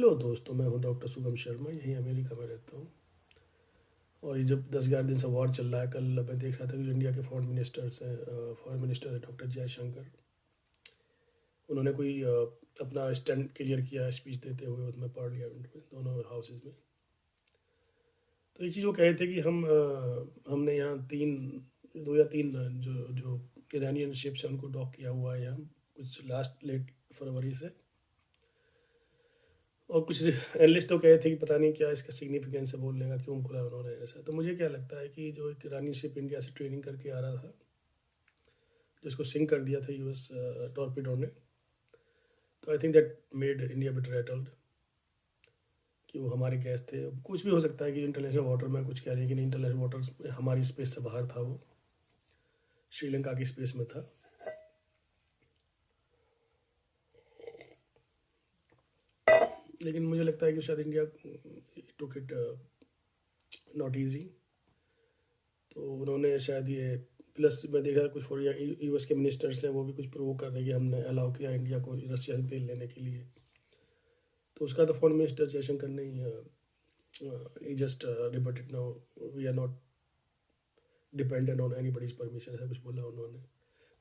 Hello दोस्तों, मैं हूं डॉक्टर शुभम शर्मा, यहीं अमेरिका में रहता हूं। और ये जब 10-11 दिन से वॉर चल रहा है, कल मैं देख रहा था कि जो इंडिया के फॉरेन मिनिस्टर हैं डॉक्टर जयशंकर, उन्होंने कोई अपना स्टैंड क्लियर किया स्पीच देते हुए उसमें पार्लियामेंट में, दोनों हाउसेज में। तो ये चीज़ वो कहे थे कि हमने यहाँ 2 या 3 जो जो ईरानियन शिप्स हैं उनको डॉक किया हुआ है यहाँ, कुछ लेट फरवरी से। और कुछ एनालिस्ट तो कहे थे कि पता नहीं क्या इसका सिग्निफिकेंस है बोलने का, क्यों खुला उन्होंने ऐसा। तो मुझे क्या लगता है कि जो एक ईरानी शिप इंडिया से ट्रेनिंग करके आ रहा था, जिसको सिंक कर दिया था यूएस टॉर्पीडो ने, तो I think that made India bit rattled कि वो हमारे गैस थे। कुछ भी हो सकता है कि इंटरनेशनल वाटर में कुछ कह रही है कि नहीं, इंटरनेशनल वाटर हमारी स्पेस से बाहर था, वो श्रीलंका की स्पेस में था। लेकिन मुझे लगता है कि शायद India took it not easy. तो उन्होंने शायद ये, प्लस मैं देखा कुछ यूएस के मिनिस्टर्स हैं वो भी कुछ प्रूव कर रहे हैं कि हमने अलाउ किया इंडिया को रशिया से तेल लेने के लिए। तो उसका तो फॉरेन मिनिस्टर जयशंकर ने ही just reported now we are not dependent on anybody's permission, ऐसा कुछ बोला उन्होंने।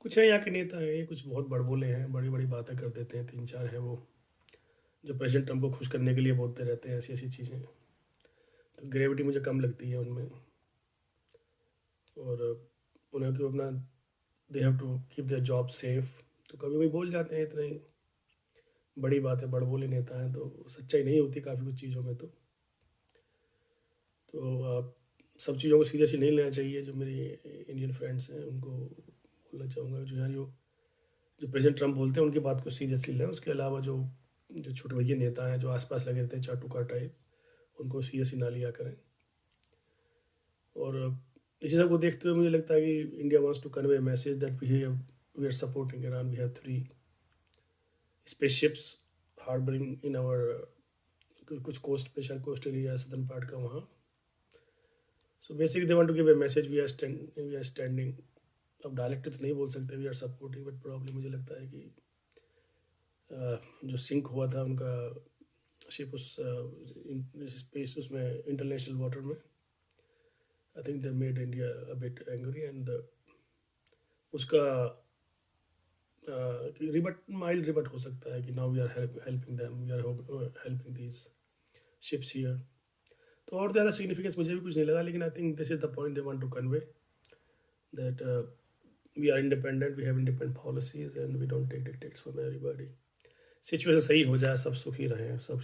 कुछ है यहाँ के नेता हैं, ये कुछ बहुत बड़बोले हैं, बड़ी बड़ी बातें कर देते हैं। 3-4 हैं वो जो प्रेसिडेंट ट्रम्प को खुश करने के लिए बोलते रहते हैं ऐसी ऐसी चीज़ें। तो ग्रेविटी मुझे कम लगती है उनमें। और उन्हें क्यों अपना, they have to keep their job safe. तो कभी कभी बोल जाते हैं, इतनी बड़ी बात है, बड़बोले नेता हैं तो सच्चाई नहीं होती काफ़ी कुछ चीज़ों में। तो आप सब चीज़ों को सीरियसली नहीं लेना चाहिए। जो मेरी इंडियन फ्रेंड्स हैं उनको बोलना चाहूँगा, जो प्रेसिडेंट ट्रम्प बोलते हैं उनकी बात को सीरियसली लें। उसके अलावा जो जो छोटे भैया नेता हैं जो आसपास लगे रहते हैं चाटुका टाइप, उनको सीरियसली ना लिया करें। और इसी सब को देखते हुए मुझे लगता है कि India wants to convey message that we are supporting Iran. We have 3 spaceships harbouring in our कुछ कोस्ट पे, शायद कोस्ट एरिया सदर्न पार्ट का वहाँ। So basically they want to give a message we are standing. अब direct तो नहीं बोल सकते we are supporting, but problem मुझे लगता है कि जो सिंक हुआ था उनका शिप उस स्पेस उसमें इंटरनेशनल वाटर में, I think they made India a bit angry. And उसका रिबट, माइल्ड रिबट हो सकता है कि now we are helping them, we are helping these ships here. तो और ज़्यादा सिग्निफिकेंस मुझे भी कुछ नहीं लगा, लेकिन I think this is the point they want to convey that we are independent, we have independent policies and we don't take dictates from everybody. Situation सही हो जाए, सब सुखी रहें, सब